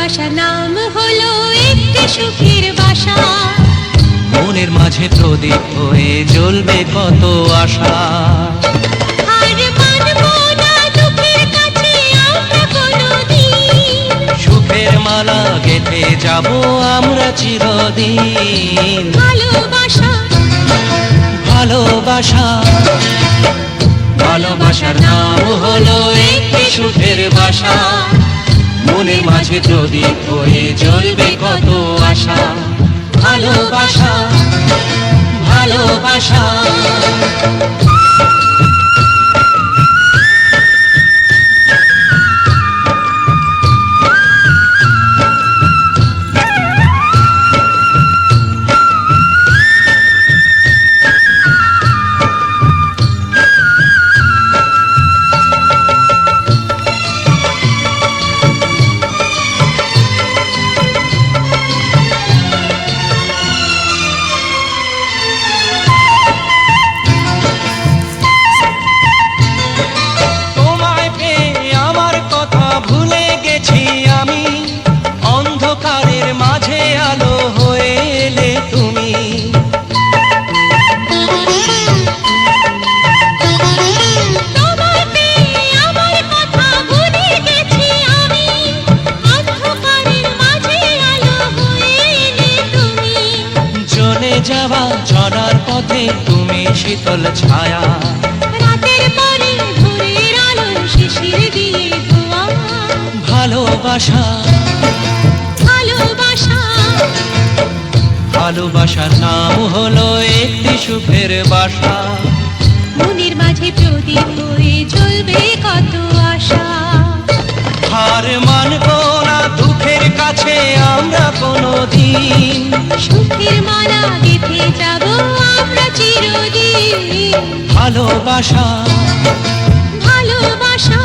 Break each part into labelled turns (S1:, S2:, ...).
S1: ভালোবাসা নাম হলো একটি সুখের বাসা,
S2: মনের মাঝে প্রদীপ হয়ে জ্বলবে কত আশা।
S1: আর মানব না দুঃখের কাছে আমরা কোনোদিন,
S2: সুখের মালা গেঁথে যাব আমরা চিরদিন।
S1: ভালোবাসা
S2: ভালোবাসা ভালোবাসার নাম হলো একটি সুখের বাসা, মনের মাঝে প্রদীপ হয়ে জ্বলবে কত আশা। ভালোবাসা ভালোবাসা। যাওয়া চলার পথে তুমি শীতল ছায়া,
S1: রাতের পরে ভোরের আলো শিশির দিয়ে ধোয়া।
S2: ভালোবাসা
S1: ভালোবাসা
S2: ভালোবাসার নাম হলো একটি সুখের বাসা,
S1: মনের মাঝে প্রদীপ হয়ে জ্বলবে কত আশা।
S2: হার মানব না দুঃখের কাছে আমরা কোনোদিন,
S1: সুখের মালা গেঁথে যাব আমরা চিরদিন।
S2: ভালোবাসা
S1: ভালোবাসা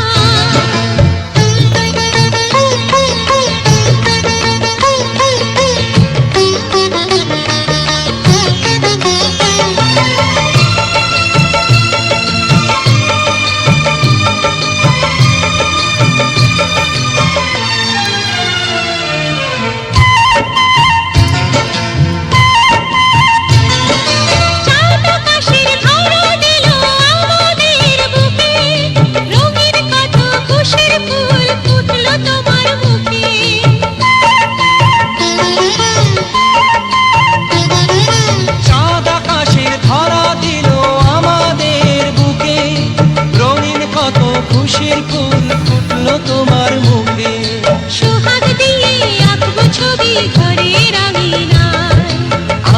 S2: খুশির ফুল ফুটলো তোমার মুখে,
S1: সোহাগ দিয়ে আঁকবো ছবি ঘরের আঙিনায়,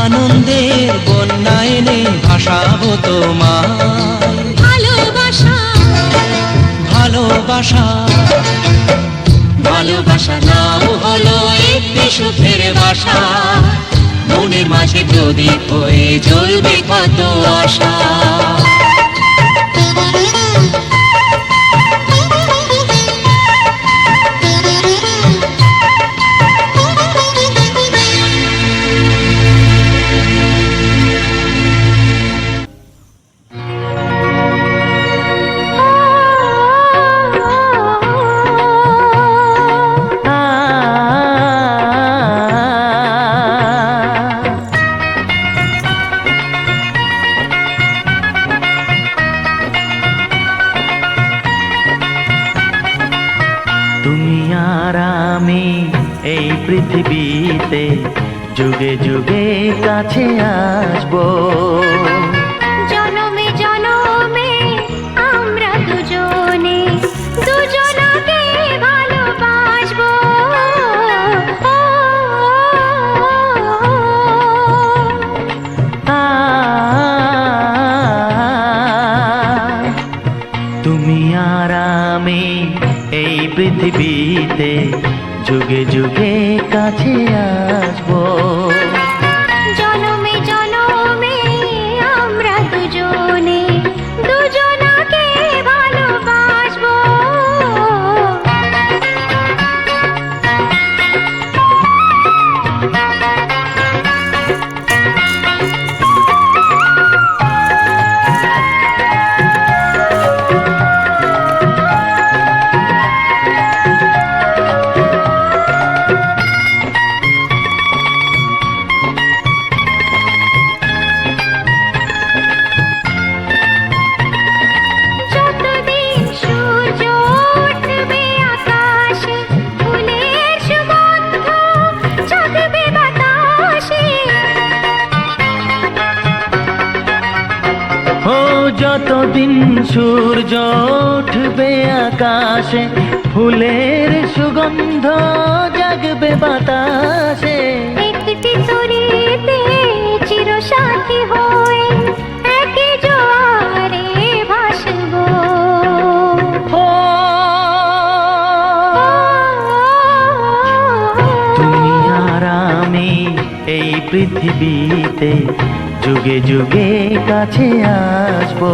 S2: আনন্দের বন্যা এনে ভাসাবো তোমায়।
S1: ভালোবাসা
S2: ভালোবাসা ভালোবাসা নাম হলো একটি সুখের বাসা, মনের মাঝে প্রদীপ হয়ে জ্বলবে কত আশা।
S3: তুমি আর আমি এই পৃথিবীতে যুগে যুগে কাছে আসবো,
S1: জনমে জনমে আমরা দুজনে দুজনকে ভালোবাসবো।
S3: তুমি আর আমি এই পৃথিবীতে যুগে যুগে কাছে আসবো,
S1: জনমে জনমে আমরা দুজনে দুজনকে ভালোবাসবো।
S3: কতদিন সূর্য উঠবে আকাশে, ফুলের সুগন্ধ জাগবে বাতাসে।
S1: একটি তরিতে চিরসাথী হয়ে একই জোয়ারে ভাসবো।
S3: ও তুমি আর আমি এই পৃথিবীতে যুগে যুগে কাছে আসবো।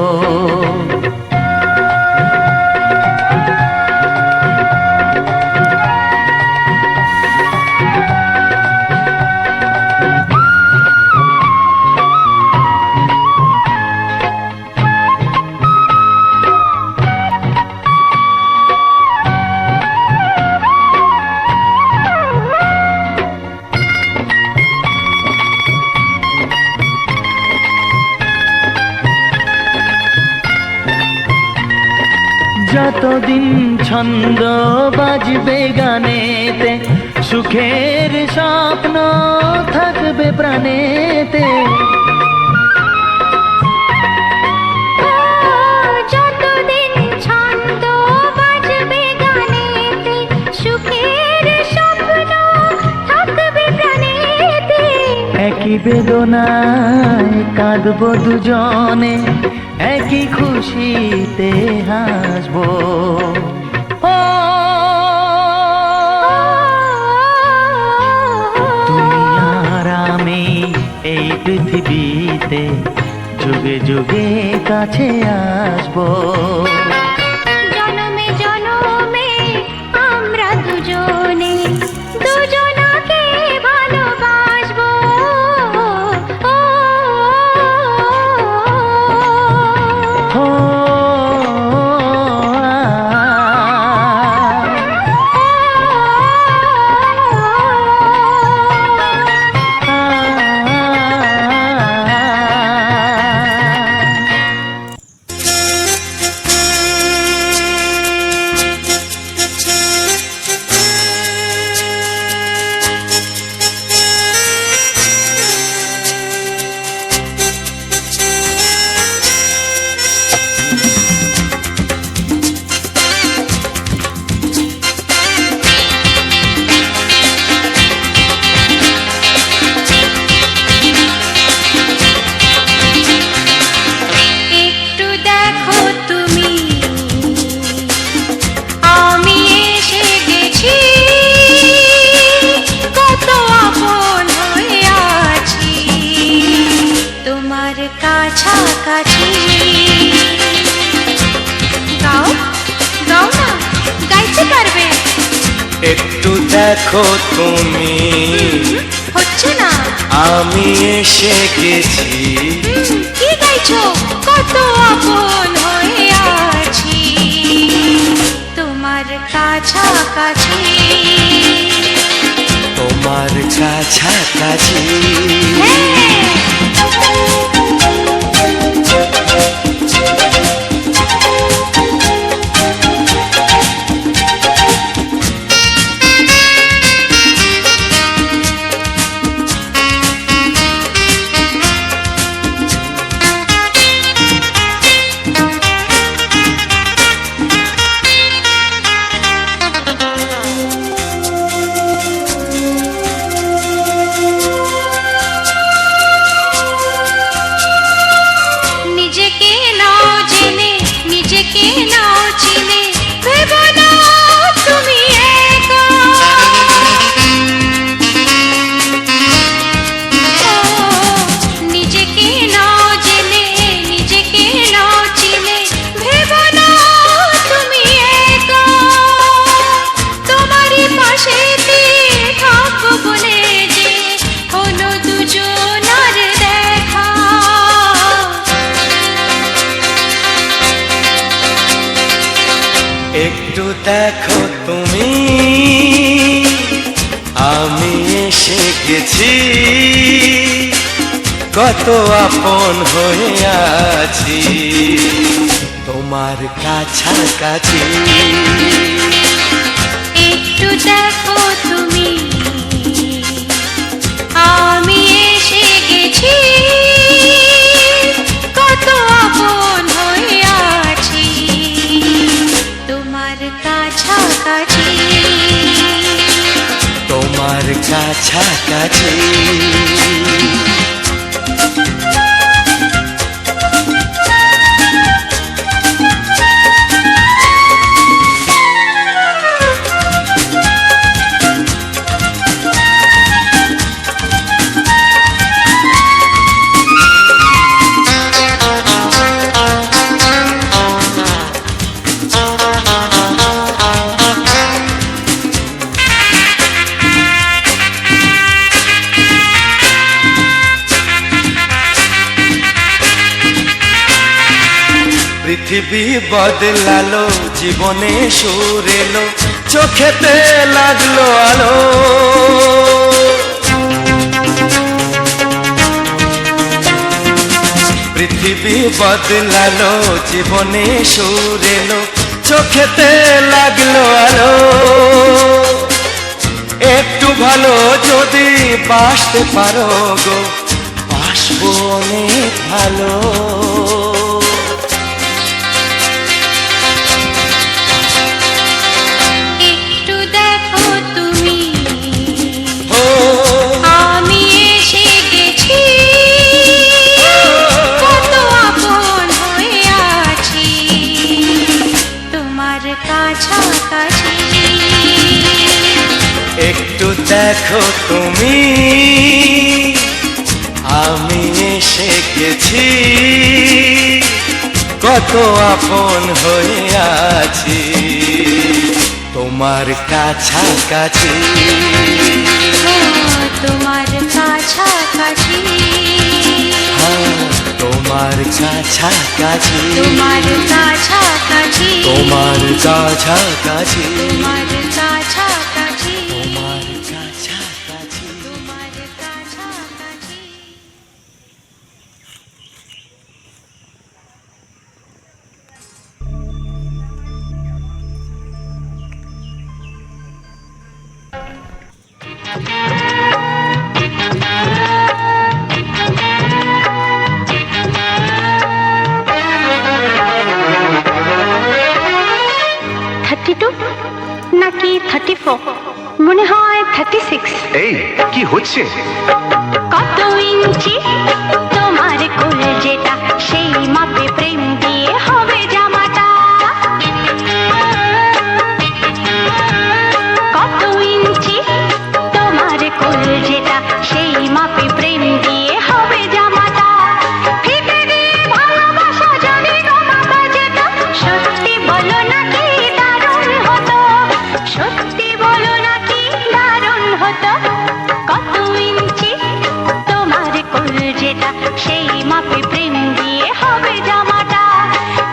S3: যতদিন ছন্দ বাজবে গানেতে, সুখের স্বপ্ন থাকবে প্রাণেতে।
S1: যতদিন ছন্দ বাজবে গানেতে, সুখের স্বপ্ন থাকবে প্রাণেতে।
S3: একই বেদনায় কাঁদবো দুজনে, একই খুশিতে হাসবো। ও তুমি আর আমি এই পৃথিবীতে যুগে যুগে কাছে আসবো।
S1: জনমে জনমে আমরা দুজনে দুজনাকে ভালোবাসবো।
S3: ও
S1: একটু দেখো তুমি, আমি এসে গেছি, কত আপন হয়ে আছি তোমার কাছাকাছি। গাও গাও না, গাইতে পারবে?
S2: একটু দেখো তুমি,
S1: হচ্ছে না।
S2: আমি এসে গেছি।
S1: কি গাইছো? কত আপন হয়ে আছি তোমার কাছাকাছি।
S2: তোমার কাছাকাছি।
S1: নিজেকে নাও জেনে, নিজেকে নাও চিনে, ভেবো না তুমি একা। নিজেকে নাও জেনে, নিজেকে নাও চিনে, ভেবো না তুমি একা। তোমারই পাশেতে থাকবো বলে যে হলো দুজনার দেখা।
S2: একটু দেখো তুমি, আমি এসে গেছি, কত আপন হয়ে আছি তোমার কাছাকাছি।
S1: একটু দেখো তুমি, আমি এসে গেছি, কত আপন হয়ে কাছাকাছি
S3: তোমার কাছাকাছি। পৃথিবী বদলালো, জীবনে সুর এলো, চোখেতে লাগলো আলো। পৃথিবী বদলালো, জীবনে সুর এলো, চোখেতে লাগলো আলো। একটু ভালো যদি বাসতে পারো গো, বাসবো অনেক ভালো।
S1: একটু দেখো তুমি, আমি এসে গেছি, কত আপন হয়ে আছি তোমার কাছাকাছি।
S3: একটু দেখো তুমি, আমি এসে গেছি, কত আপন হয়ে আছি তোমার কাছাকাছি।
S1: তোমার কাছাকাছি,
S3: হ্যাঁ, তোমার কাছাকাছি,
S1: তোমার কাছাকাছি,
S3: তোমার কাছাকাছি,
S1: তোমার কাছাকাছি,
S3: তোমার কাছাকাছি।
S1: তোমার কাছাকাছি।
S4: নাকি 34, মনে হয় 36।
S5: এই কি হচ্ছে?
S4: কত ইঞ্চি তোমার কোল যেটা, সেই মাপে প্রেম দিয়ে হবে জামাটা। কত ইঞ্চি তোমার কোল যেটা, সেই মাপে প্রেম দিয়ে হবে জামাটা। ফিতে দিয়ে ভালোবাসা যদি গো মাপা যেত, সত্যি বলো নাকি দারুণ হতো, সত্যি বলো নাকি দারুণ হতো। কত ইঞ্চি তোমার কোল যেটা, সেই মাপে প্রেম দিয়ে হবে জামাটা।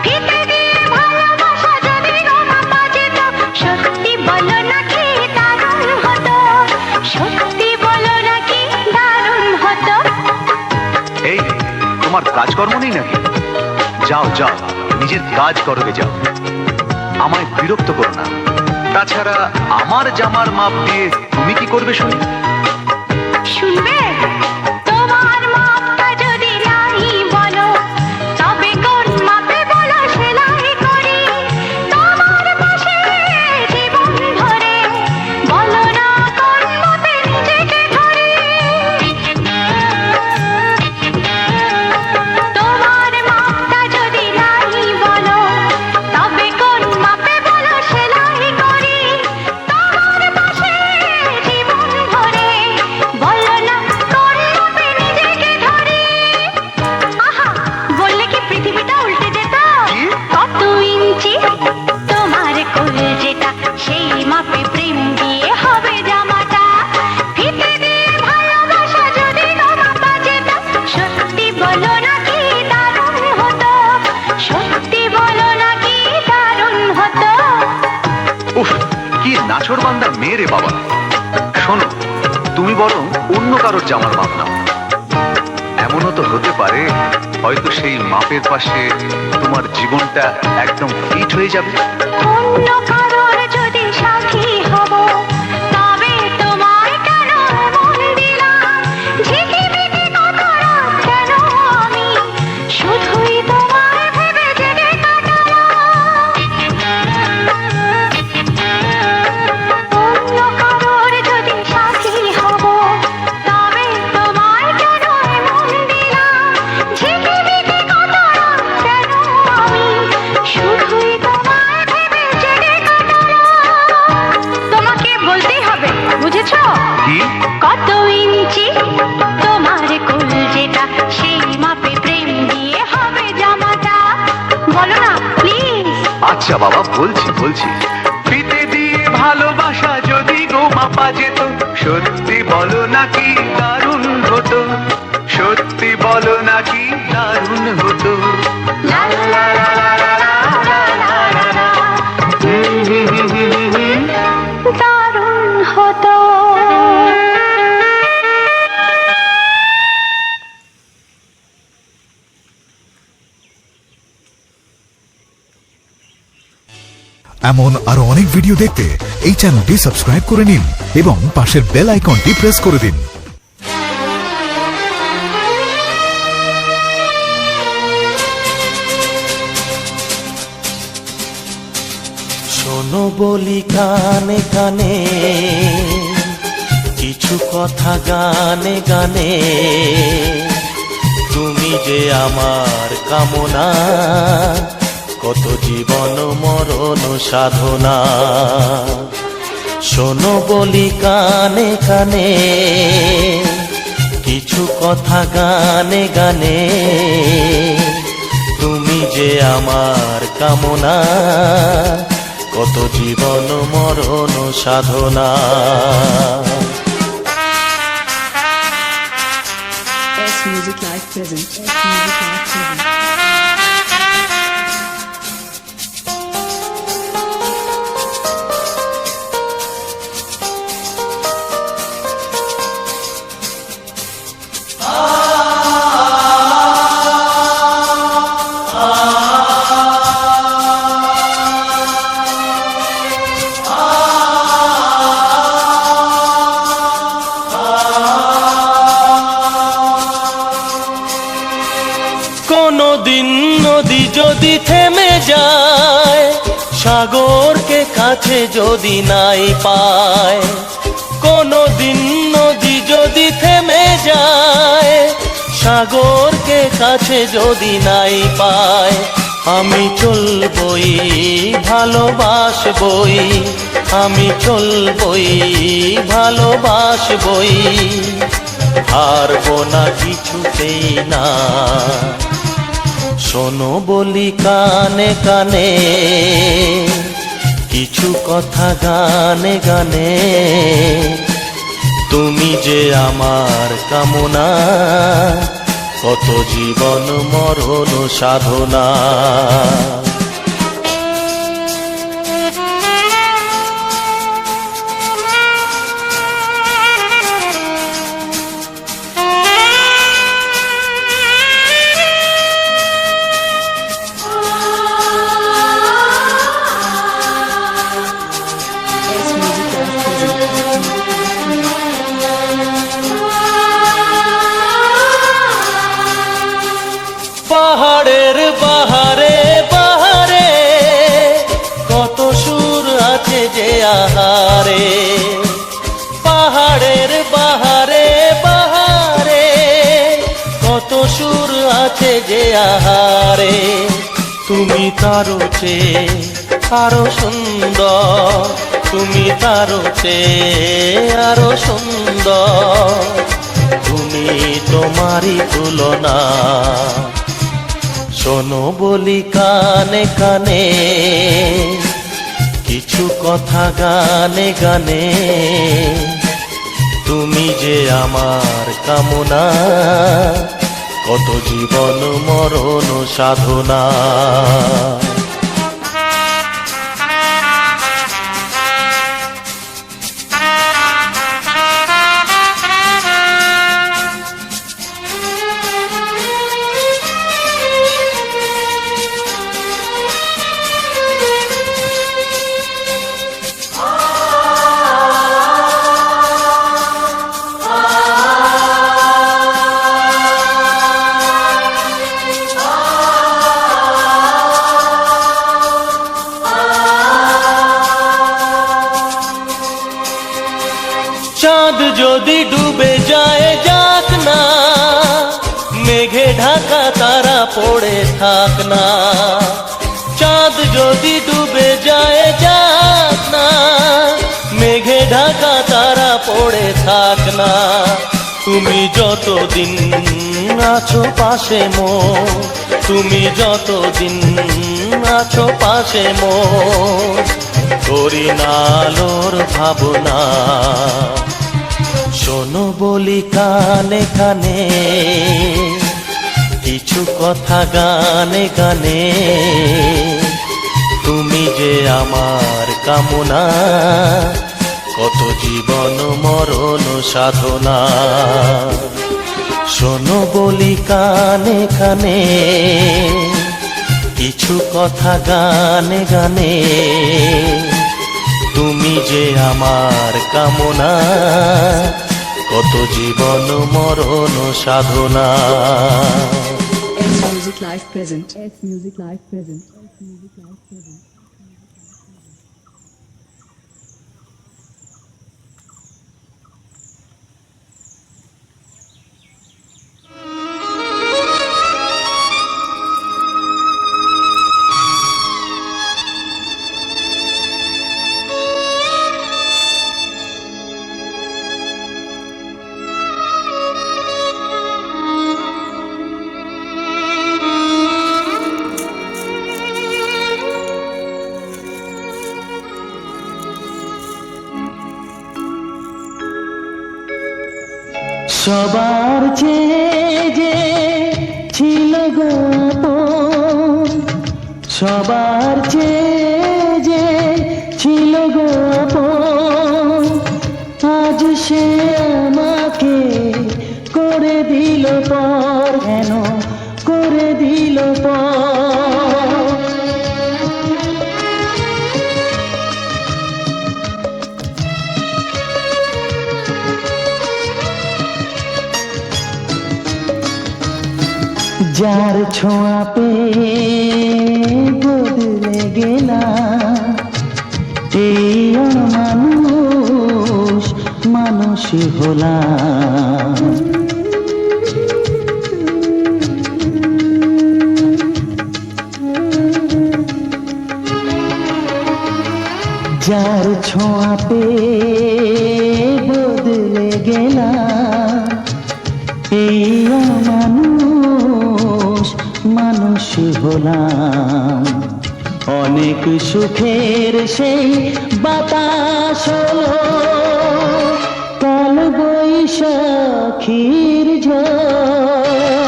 S4: ফিতে দিয়ে ভালোবাসা যদি গো মাপা যেত, সত্যি বলো নাকি দারুণ হতো, সত্যি বলো নাকি দারুণ হতো।
S5: এই তোমার কাজকর্ম নেই নাকি? যাও যাও, নিজের কাজ করবে যাও, আমায় বিরক্ত করো না। তাছাড়া আমার জামার মাপ দিয়ে তুমি কি করবে শুনি?
S4: শুনবে? তোমার মাপটা যদি নাই বলো, তবে কোন মাপে বলো সেলাই করি তোমার পাশে জীবন ধরে। বলো না কোন মাপে নিজেকে ধরি। তোমার মাপটা যদি নাই বলো, তবে কোন মাপে বলো সেলাই করি তোমার পাশে জীবন ধরে। বলো না কোন মাপে নিজেকে ধরি। আহা, বললে কি পৃথিবীটা উল্টে যেত? কত ইঞ্চি তোমার কোল যেটা, সেই মাপে প্রেম দিয়ে হবে জামাটা। ফিতে দিয়ে ভালোবাসা যদি গো মাপা যেত, সত্যি বলো নাকি দারুণ হতো, সত্যি বলো নাকি দারুণ হতো।
S5: উফ, কি নাছোড়বান্দা মেয়ে রে বাবা। শোনো, তুমি বরং অন্য কারোর জামার মাপ নাও। এমনও তো হতে পারে হয়তো সেই মাপের পাশে তোমার জীবনটা একদম ফিট হয়ে যাবে।
S4: অন্য কারোর যদি সাথী হব, তবে তোমায় কেন মন দিলাম? ঝিকিমিকি কত রাত কেন আমি শুধুই তোমায় ভেবে জেগে কাটালাম।
S5: আচ্ছা বাবা, বলছি বলছি। ফিতে দিয়ে ভালোবাসা যদি গো মাপা যেত, সত্যি বলো নাকি দারুণ হতো, সত্যি বলো নাকি দারুণ হতো।
S4: লা লা লা লা লা লা লা লা লা লা। দারুণ হতো।
S6: এমন আরো অনেক ভিডিও দেখতে এই চ্যানেলটি সাবস্ক্রাইব করে নিন এবং পাশের বেল আইকনটি প্রেস করে দিন।
S3: শোনো বলি কানে কানে, কিছু কথা গানে গানে, তুমি যে আমার কামনা, কত জীবন মরণ সাধনা। শোনো বলি কানে কানে, কিছু কথা গানে গানে, তুমি যে আমার কামনা, কত জীবন মরণ সাধনা।
S7: S Music Live present. S Music Live present.
S3: কোনদিন নদী যদি থেমে যায়, সাগরকে কাছে যদি নাই পায়, কোনদিন নদী যদি থেমে যায়, সাগরকে কাছে যদি নাই পায়, আমি চলবই ভালোবাসবই, আমি চলবই ভালোবাসবই, হারবো না কিছুতেই না। শোনো বলি কানে কানে, কিছু কথা গানে গানে, তুমি যে আমার কামনা, কত জীবন মরণ সাধনা।
S7: S Music Live present.
S3: পাহাড়ের বাহারে বাহারে, কত সুর আছে যে আহারে, পাহাড়ের বাহারে বাহারে, কত সুর আছে যে আহারে, তুমি তারও চেয়ে আরো সুন্দর, তুমি তারও চেয়ে আরো সুন্দর, তুমি তোমারই তুলনা। শোনো বলি কানে কানে, কিছু কথা গানে গানে, তুমি যে আমার কামনা, কত জীবন মরণ সাধনা। চাঁদ যদি ডুবে যায় যাক না, মেঘে ঢাকা তারা পড়ে থাক না, চাঁদ যদি ডুবে যায় যাক না, মেঘে ঢাকা তারা পড়ে থাক না, তুমি যতদিন আছো পাশে মোর, তুমি যতদিন আছো পাশে মোর, করি না আলোর ভাবনা। শোনো বলি কানে কানে, কিছু কথা গানে গানে, তুমি যে আমার কামনা, কত জীবন মরণ সাধনা। শোনো বলি কানে কানে, কিছু কথা গানে গানে, তুমি যে আমার কামনা, কত জীবন মরণ সাধনা।
S7: S Music Live present. S Music Live present. S Music Live present.
S3: সবার চেয়ে যে ছিল গো আপন, সবার চেয়ে যে ছিল গো আপন, আজ সে আমাকে করে দিল পর, কেন করে দিল পর। যার ছোঁয়া পেয়ে বদলে গেলাম, এই মানুষ মানুষ হলাম। যার ছোঁয়া পেয়ে বদলে গেলাম, এই মানুষ মানুষ হলাম। অনেক সুখের সেই বাতাস হলো, কাল বৈশাখীর ঝড়।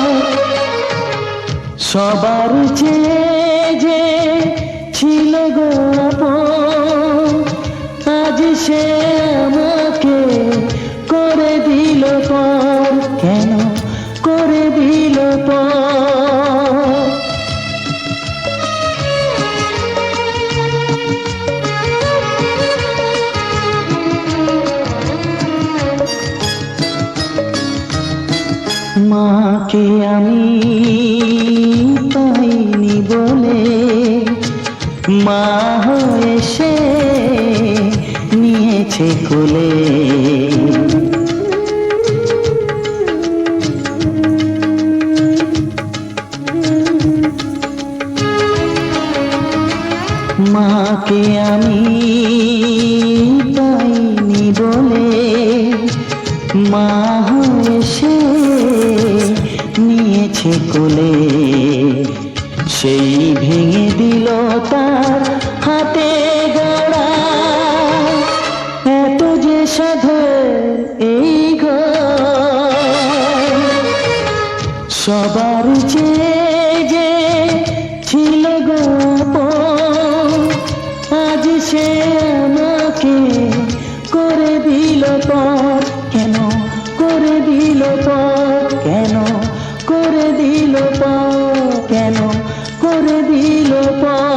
S3: সবার চেয়ে যে ছিল গো আপন, আজ সে আমাকে করে দিল পর, কেন করে দিল পর। মাকে আমি পাইনি বলে, মা হয়ে সে নিয়েছে কোলে। মাকে আমি পাইনি বলে, মা হয়ে সে নিয়েছে কোলে। সেই ভেঙে দিল তার হাতে গড়া, এত যে সাধের এই ঘর। সবার চেয়ে যে ছিল গো আপন, আজ সে আমাকে করে দিল পর, কেন করে দিল পর, কেন করে দিল পর, কেন করে দিল পর।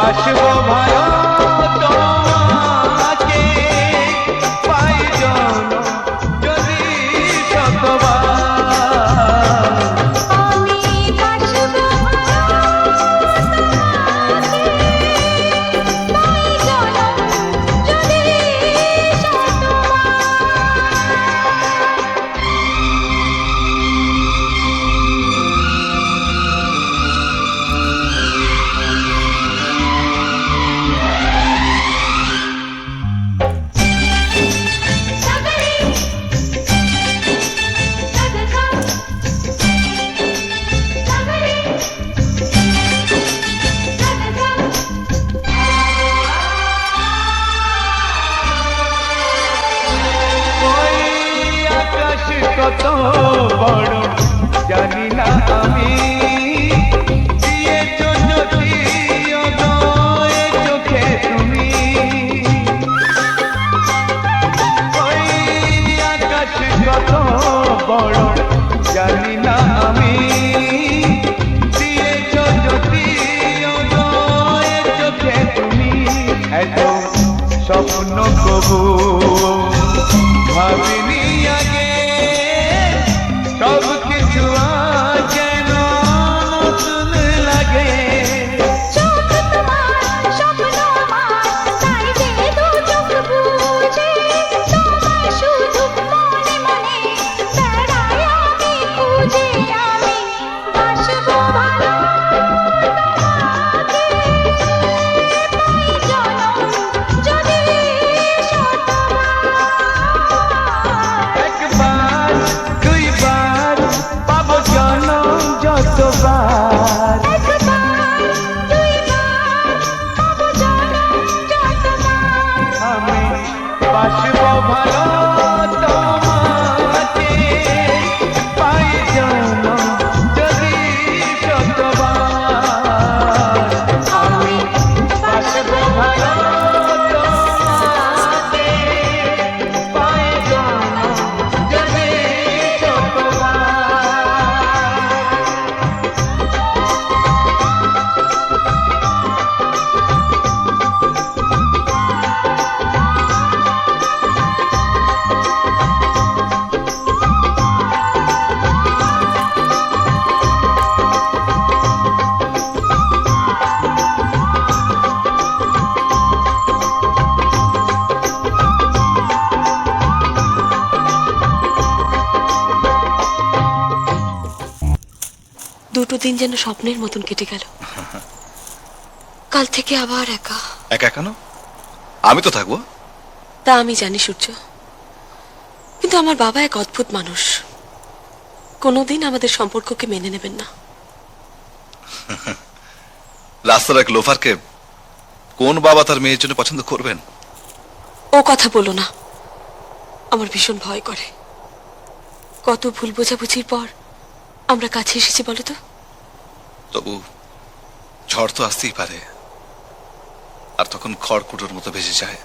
S8: বাসবো ভালো তোমাকে পাই জনম যদি শতবার।
S4: আমি বাসবো তাই জনম যদি
S8: ওই আকাশ কত বড় জানি না আমি, দিয়েছো যদি অদয় চোখে তুমি। ওই আকাশ কত বড় জানি না আমি, দিয়েছো যদি অদয় চোখে তুমি। এত স্বপ্ন কবু ভাবিনি আগে, সব কিছু আজ যেন নতুন লাগে।
S4: চোখ তোমার স্বপ্ন আমার, তাই যে দু চোখ বুঝে তোমায় শুধু মনে মনে বেড়াই আমি খুঁজে। আমি বাসবো ভালো তোমাকে পাই জনম যদি শতবার।
S8: একবার দুইবার পাবো জনম যতবার।
S4: একবার দুইবার পাবো জনম যতবার।
S8: আমি বাসবো ভালো তোমাকে পাই জনম যদি শতবার। আমি বাসবো ভালো তোমাকে পাই জনম যদি শতবার।
S9: দুটো দিন যেন স্বপ্নের মতন কেটে গেল। কাল থেকে আবার একা।
S10: একা কেন? আমি তো থাকবো।
S9: তা আমি জানি সূর্য, কিন্তু আমার বাবা এক অদ্ভুত মানুষ, কোনোদিন আমাদের সম্পর্ককে মেনে নেবেন না।
S10: রাস্তার এক লোফারকে কোন বাবা তার মেয়ের জন্য পছন্দ করবেন?
S9: ও কথা বলো না, আমার ভীষণ ভয় করে। কত ভুল বোঝাবুঝির পর আমরা কাছে এসেছি বলো তো।
S10: তবু ঝড় তো আসতেই পারে, আর তখন খড়কুটোর মতো ভেসে যায়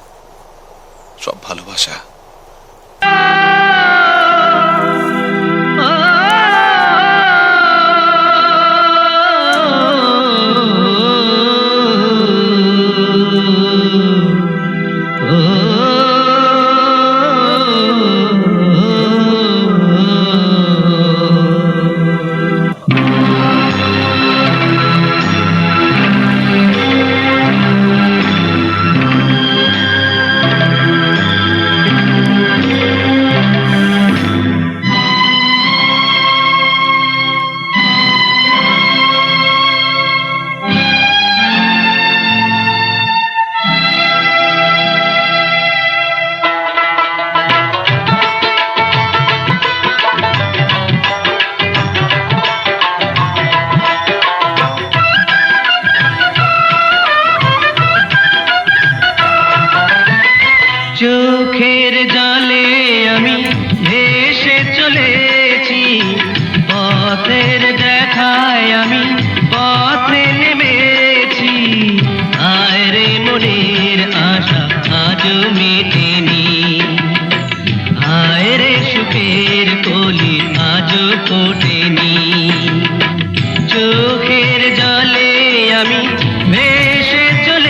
S10: সব ভালোবাসা।
S3: চোখের জলে আমি ভেসে চলেছি, পথের দেখায় আমি পথে নেমেছি। আয় রে মনের আশা আজও মেটেনি, আয় রে সুখের কলি আজও ফোটেনি। চোখের জলে আমি ভেসে চলে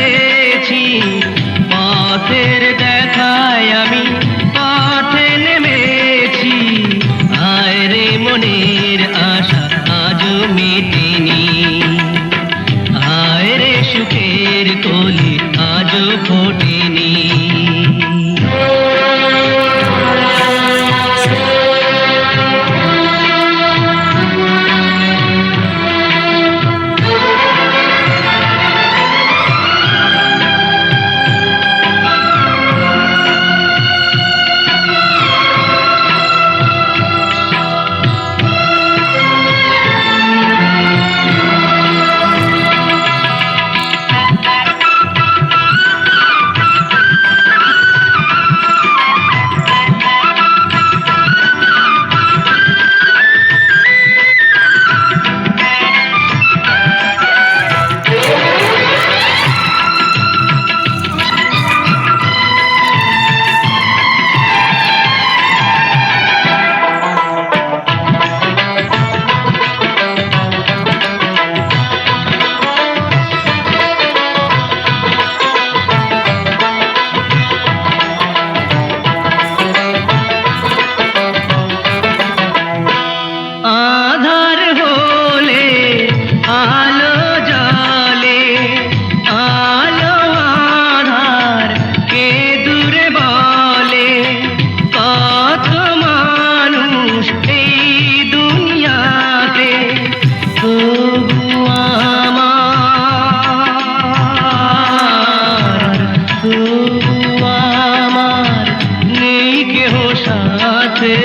S3: আছে,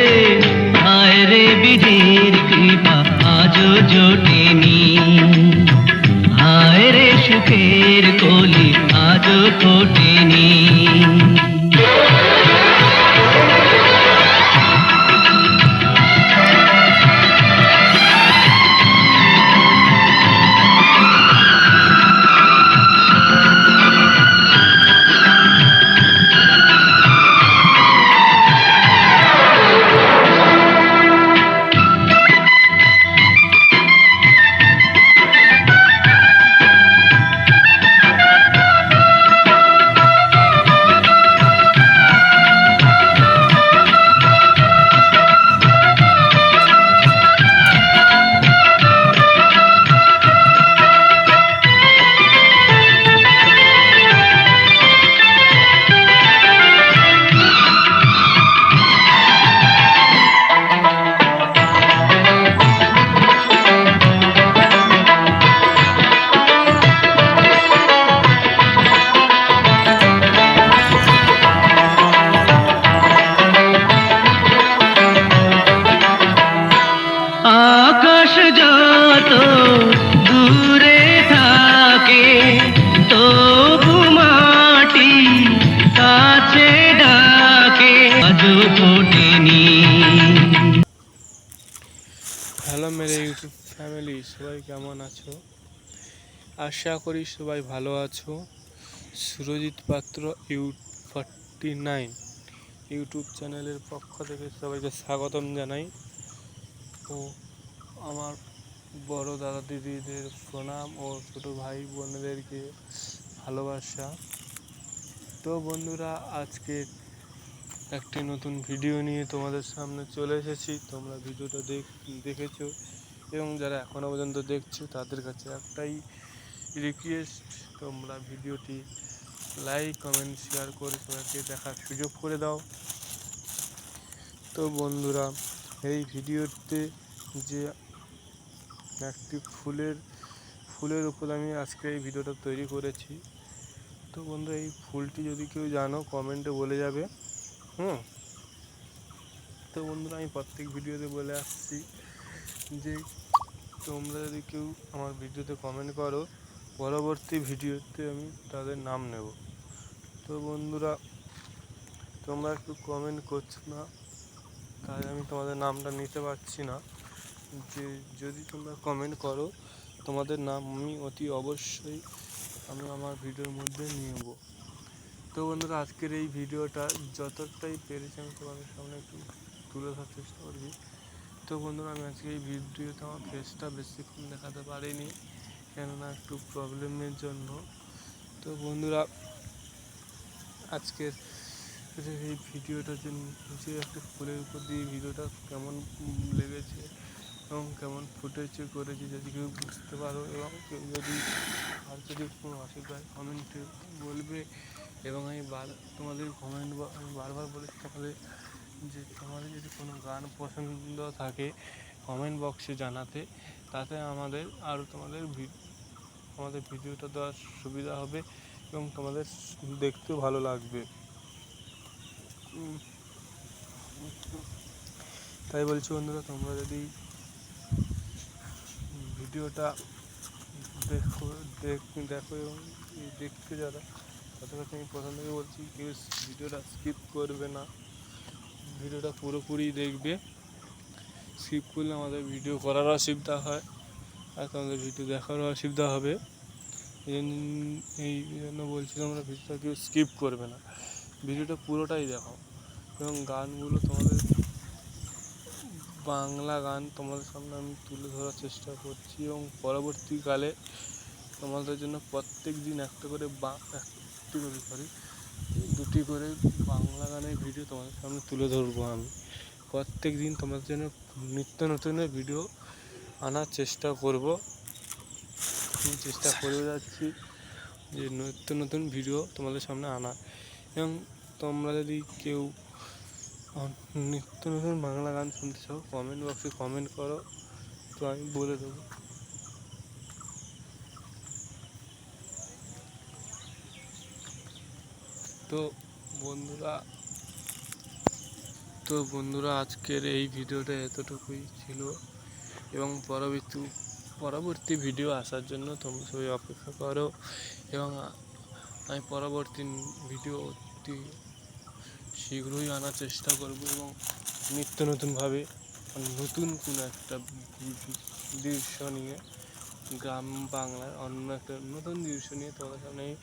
S3: হায় রে বিধির কৃপা আজও জোটেনি, হায় রে সুখের কলি আজও ফোটেনি। আকাশ যত দূরে থাকে তবু মাটি কাছে ডাকে আজও ফোটেনি।
S11: হ্যালো মেরে ইউটিউব ফ্যামিলি, সবাই কেমন আছো? আশা করি সবাই ভালো আছো। সুরজিৎ পাত্র 49 ইউটিউব চ্যানেলের পক্ষ থেকে সবাইকে স্বাগতম জানাই ও আমার বড় দাদা দিদিদের প্রণাম ও ছোটো ভাই বোনদেরকে ভালোবাসা। তো বন্ধুরা, আজকে একটি নতুন ভিডিও নিয়ে তোমাদের সামনে চলে এসেছি। তোমরা ভিডিওটা দেখেছো এবং যারা এখনও পর্যন্ত দেখছো তাদের কাছে একটাই রিকোয়েস্ট, তোমরা ভিডিওটি লাইক কমেন্ট শেয়ার করে সবাইকে দেখার সুযোগ করে দাও। তো বন্ধুরা, এই ভিডিওতে যে একটি ফুলের উপর আমি আজকে এই ভিডিওটা তৈরি করেছি। তো বন্ধুরা, এই ফুলটি যদি কেউ জানো কমেন্টে বলে যাবে। তো বন্ধুরা, আমি প্রত্যেক ভিডিওতে বলে আসছি যে তোমরা যদি কেউ আমার ভিডিওতে কমেন্ট করো, পরবর্তী ভিডিওতে আমি তাদের নাম নেব। তো বন্ধুরা, তোমরা একটু কমেন্ট করছো না, তাই আমি তোমাদের নামটা নিতে পারছি না। যে যদি তোমরা কমেন্ট করো, তোমাদের নাম আমি অতি অবশ্যই আমি আমার ভিডিওর মধ্যে নিয়ে নেব। তো বন্ধুরা, আজকের এই ভিডিওটা যতটাই পেরেছি আমি তোমাদের সামনে একটু তুলে ধরার চেষ্টা করছি। তো বন্ধুরা, আমি আজকে এই ভিডিওতে আমার ফেসটা বেশিক্ষণ দেখাতে পারিনি, কেননা একটু প্রবলেমের জন্য। তো বন্ধুরা, আজকের এই ভিডিওটা যে একটা ফুলের উপর দিয়ে ভিডিওটা কেমন লেগেছে এবং কেমন ফুটেছে করেছি যদি কেউ বুঝতে পারো, এবং কেউ যদি কোনো অসুবিধা হয় কমেন্টে বলবে। এবং আমি তোমাদের কমেন্ট আমি বারবার বলেছি তাহলে যে তোমাদের যদি কোনো গান পছন্দ থাকে কমেন্ট বক্সে জানাতে, তাতে আমাদের আরও আমাদের ভিডিওটা দেওয়ার সুবিধা হবে এবং তোমাদের দেখতেও ভালো লাগবে। তাই বলছি বন্ধুরা, তোমরা যদি ভিডিওটা দেখো এবং দেখতে যারা, তাদের কাছে আমি প্রথম থেকে বলছি কেউ ভিডিওটা স্কিপ করবে না, ভিডিওটা পুরোপুরি দেখবে। স্কিপ করলে আমাদের ভিডিও করারও অসুবিধা হয় আর তোমাদের ভিডিও দেখারও অসুবিধা হবে। এই জন্য বলছি তোমরা ভিডিওটা কেউ স্কিপ করবে না, ভিডিওটা পুরোটাই দেখো। এবং গানগুলো তোমাদের বাংলা গান তোমাদের সামনে আমি তুলে ধরার চেষ্টা করছি এবং পরবর্তীকালে তোমাদের জন্য প্রত্যেক দিন দুটি করে বাংলা গানের ভিডিও তোমাদের সামনে তুলে ধরবো। আমি প্রত্যেক দিন তোমাদের জন্য নিত্য নতুনের ভিডিও আনার চেষ্টা করব, চেষ্টা করে যাচ্ছি যে নিত্য নতুন ভিডিও তোমাদের সামনে আনা। এবং তোমরা যদি কেউ নিত্য নতুন বাংলা গান শুনতে চাও কমেন্ট বক্সে কমেন্ট করো, তো আমি বলে দেবো। তো তো বন্ধুরা, আজকের এই ভিডিওটা এতটুকুই ছিল এবং পরবর্তী ভিডিও আসার জন্য তোমরা সবাই অপেক্ষা করো এবং আমি পরবর্তী ভিডিও অতি শীঘ্রই আনার চেষ্টা করব এবং নিত্য নতুনভাবে নতুন কোনো একটা দৃশ্য নিয়ে, গ্রাম বাংলার অন্য একটা নতুন দৃশ্য নিয়ে তোমাদের সামনে এই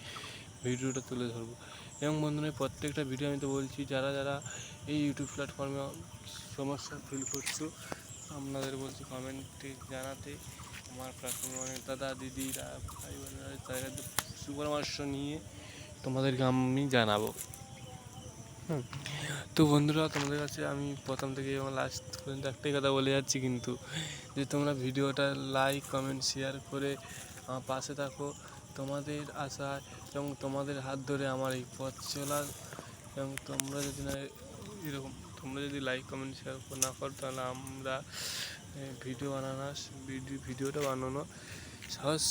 S11: ভিডিওটা তুলে ধরবো। এবং বন্ধুরা, প্রত্যেকটা ভিডিও আমি তো বলছি, যারা যারা এই ইউটিউব প্ল্যাটফর্মে সমস্যা ফিল করছো আপনাদের বলছি কমেন্টে জানাতে। আমার প্ল্যাটফর্মে অনেক দাদা দিদিরা ভাই বোনেরা তাদের সুপরামর্শ নিয়ে তোমাদেরকে আমি জানাবো। তো বন্ধুরা, তোমাদের কাছে আমি প্রথম থেকে এবং লাস্ট পর্যন্ত একটাই কথা বলে যাচ্ছি কিন্তু, যে তোমরা ভিডিওটা লাইক কমেন্ট শেয়ার করে আমার পাশে থাকো। তোমাদের আশায় এবং তোমাদের হাত ধরে আমার এই পথ চলা, এবং তোমরা যদি না এরকম তোমরা যদি লাইক কমেন্ট শেয়ার না করো তাহলে আমরা ভিডিওটা বানানো সহজ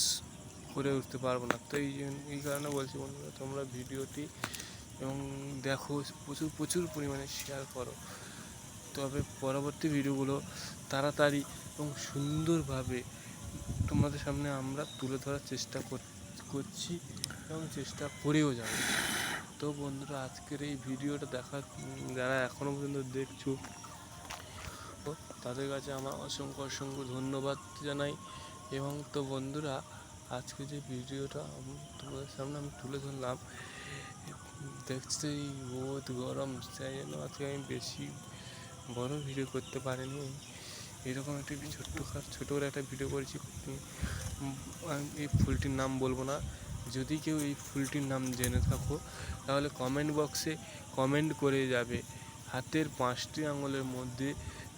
S11: করে উঠতে পারবো না। তো এই কারণে বলছি বন্ধুরা, তোমরা ভিডিওটি এবং দেখো, প্রচুর পরিমাণে শেয়ার করো, তবে পরবর্তী ভিডিওগুলো তাড়াতাড়ি এবং সুন্দরভাবে তোমাদের সামনে আমরা তুলে ধরার চেষ্টা করছি এবং চেষ্টা করেও যাব। তো বন্ধুরা, আজকের এই ভিডিওটা যারা এখনও পর্যন্ত দেখছো তাদের কাছে আমার অসংখ্য ধন্যবাদ জানাই। এবং তো বন্ধুরা, আজকে যে ভিডিওটা তোমাদের সামনে আমি তুলে ধরলাম, দেখতেই রোদ গরম, তাই জন্য আজকে আমি বেশি বড় ভিডিও করতে পারিনি। এরকম একটি ছোট করে একটা ভিডিও করেছি। আমি এই ফুলটির নাম বলবো না, যদি কেউ এই ফুলটির নাম জেনে থাকো তাহলে কমেন্ট বক্সে কমেন্ট করে যাবে। হাতের 5টি আঙুলের মধ্যে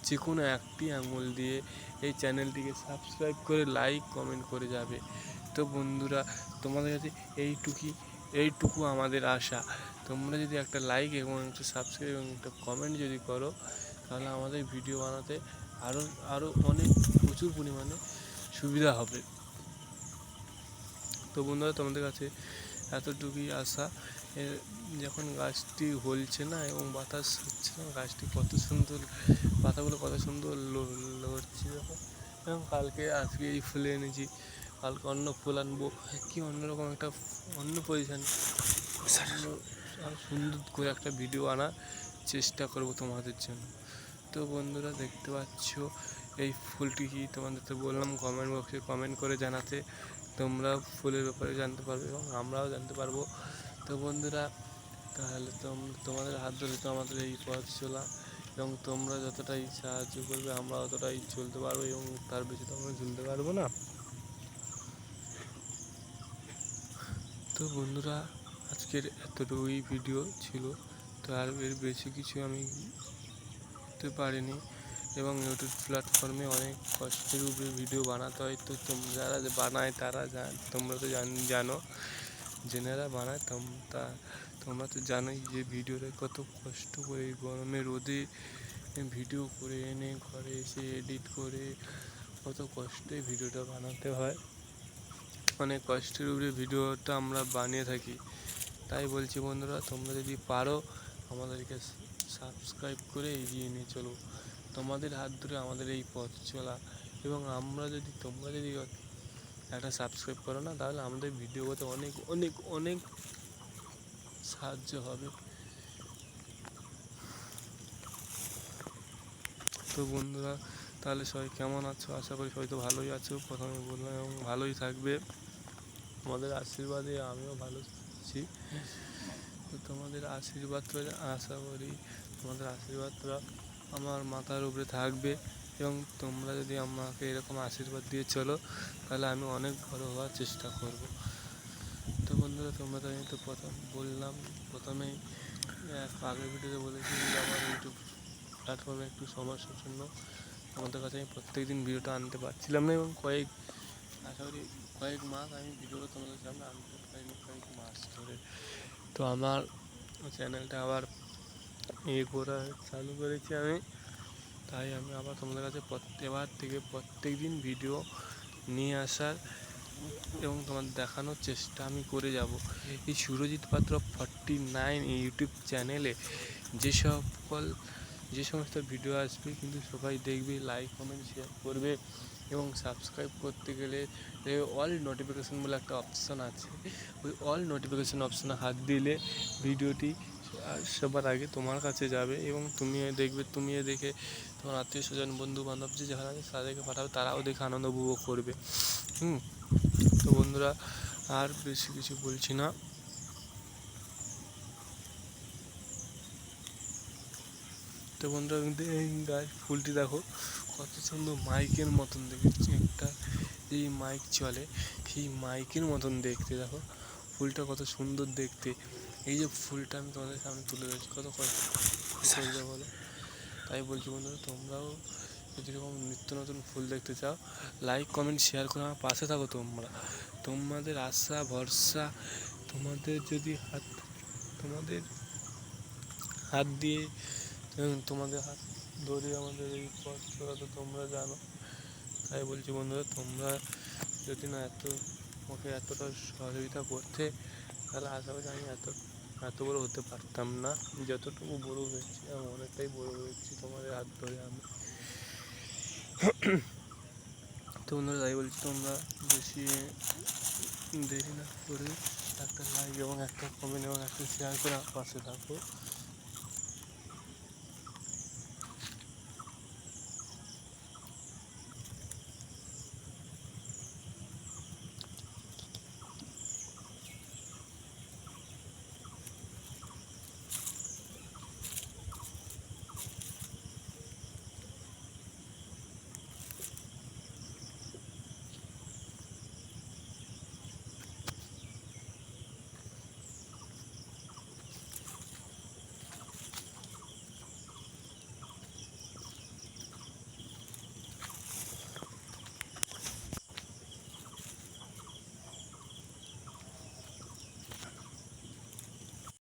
S11: যে কোনো একটি আঙুল দিয়ে এই চ্যানেলটিকে সাবস্ক্রাইব করে লাইক কমেন্ট করে যাবে। তো বন্ধুরা, তোমাদের কাছে এইটুকু আমাদের আশা, তোমরা যদি একটা লাইক এবং একটা সাবস্ক্রাইব এবং একটা কমেন্ট যদি করো তাহলে আমাদের ভিডিও বানাতে আরও অনেক প্রচুর পরিমাণে সুবিধা হবে। তো বন্ধুরা, তোমাদের কাছে এতটুকুই আশা। যখন গাছটি হলছে না এবং বাতাস হচ্ছে না, গাছটি কত সুন্দর, পাতাগুলো কত সুন্দর লড়ছে যখন, এবং আজকে এই ফুলে এনেছি, কালকে অন্য ফুল আনবো, কি অন্যরকম একটা অন্য পজিশান সুন্দর করে একটা ভিডিও আনার চেষ্টা করব তোমাদের জন্য। তো বন্ধুরা, দেখতে পাচ্ছ এই ফুলটি কি, তোমাদের তো বললাম কমেন্ট বক্সে কমেন্ট করে জানাতে, তোমরা ফুলের ব্যাপারে জানতে পারবে এবং আমরাও জানতে পারবো। তো বন্ধুরা, তাহলে তোমাদের হাত ধরে তো আমাদের এই পথ চলা, এবং তোমরা যতটাই সাহায্য করবে আমরা অতটাই চলতে পারবো এবং তার বেশি তো আমরা চলতে পারবো না। তো বন্ধুরা, আজকের এতটুকুই ভিডিও ছিল, তো আর এর বেশি কিছু আমি করতে পারিনি। এবং ইউটিউব প্ল্যাটফর্মে অনেক কষ্টের উপরে ভিডিও বানাতে হয়। তো যারা বানায় তারা তোমরা তো জানো, যেনারা বানায় তোমরা তো জানোই যে ভিডিওটা কত কষ্ট করে গরমে রোদে ভিডিও করে এনে ঘরে এসে এডিট করে কত কষ্টে ভিডিওটা বানাতে হয়। অনেক কষ্টের উপরে ভিডিওটা আমরা বানিয়ে থাকি। তাই বলছি বন্ধুরা, তোমরা যদি পারো আমাদেরকে সাবস্ক্রাইব করে এগিয়ে নিয়ে চলো। তোমাদের হাত ধরে আমাদের এই পথ চলা, এবং তোমরা যদি একটা সাবস্ক্রাইব করো না, তাহলে আমাদের ভিডিও করতে অনেক অনেক অনেক সাহায্য হবে। তো বন্ধুরা, তাহলে সবাই কেমন আছো? আশা করি সবাই তো ভালোই আছো, প্রথমে বললাম, এবং ভালোই থাকবে। তোমাদের আশীর্বাদে আমিও ভালো আছি। তো তোমাদের আশীর্বাদটা আশা করি তোমাদের আশীর্বাদটা আমার মাথার উপরে থাকবে, এবং তোমরা যদি আমাকে এরকম আশীর্বাদ দিয়ে চলো তাহলে আমি অনেক বড় হওয়ার চেষ্টা করব। তো বন্ধুরা, তোমরা তো আমি তো প্রথমেই আগের ভিডিওতে বলেছি যে আমার ইউটিউব প্ল্যাটফর্মে একটু সমস্যার জন্য আমাদের কাছে আমি প্রত্যেক দিন ভিডিওটা আনতে পারছিলাম না, এবং আশা করি কয়েক মাস আমি ভিডিওটা তোমাদের সামনে আনতে পারিনি, কয়েক মাস ধরে। তো আমার চ্যানেলটা আবার চালু করেছি আমি, তাই আমি আবার তোমাদের কাছে এবার থেকে প্রত্যেক দিন ভিডিও নিয়ে আসার এবং তোমাদের দেখানোর চেষ্টা আমি করে যাব। এই সুরজিৎ পাত্র 49 ইউটিউব চ্যানেলে যে সকল যে সমস্ত ভিডিও আসবে কিন্তু সবাই দেখবে, লাইক কমেন্ট শেয়ার করবে এবং সাবস্ক্রাইব করতে গেলে অল নোটিফিকেশন বলে একটা অপশান আছে, ওই অল নোটিফিকেশন অপশানে হাত দিলে ভিডিওটি সবার আগে তোমার কাছে যাবে এবং তুমিও দেখবে, তুমিও দেখে তোমার আত্মীয় স্বজন বন্ধু বান্ধব যে যারা আছে তাদেরকে পাঠাবে, তারাও দেখে আনন্দ উপভোগ করবে। তো বন্ধুরা আর বেশি কিছু বলছি না। তো বন্ধুরা এই গাছ ফুলটি দেখো কত সুন্দর মাইকের মতন দেখেছি, একটা এই মাইক চলে সেই মাইকের মতন দেখতে, দেখো ফুলটা কত সুন্দর দেখতে। এই যে ফুলটা আমি তোমাদের সামনে তুলে ধরেছি কত কষ্ট বলো। তাই বলছি বন্ধুরা তোমরাও যদি এরকম নিত্য নতুন ফুল দেখতে চাও লাইক কমেন্ট শেয়ার করে আমার পাশে থাকো। তোমাদের আশা ভরসা, তোমাদের যদি তোমাদের হাত দিয়ে তোমাদের হাত ধরে আমাদের এই পথ চলা তো তোমরা জানো। তাই বলছি বন্ধুরা তোমরা যদি না আমাকে এতটা সহযোগিতা করতে তাহলে আশা করি আমি এত বড় হতে পারতাম না। যতটুকু বড় হয়েছি আমি অনেকটাই বড় হয়েছি তোমাদের হাত ধরে আমি। তো বন্ধুরা তাই বলছি তোমরা বেশি দেরি না করে একটা লাইক এবং একটা কমেন্ট এবং একটা শেয়ার করে আমার পাশে থাকো।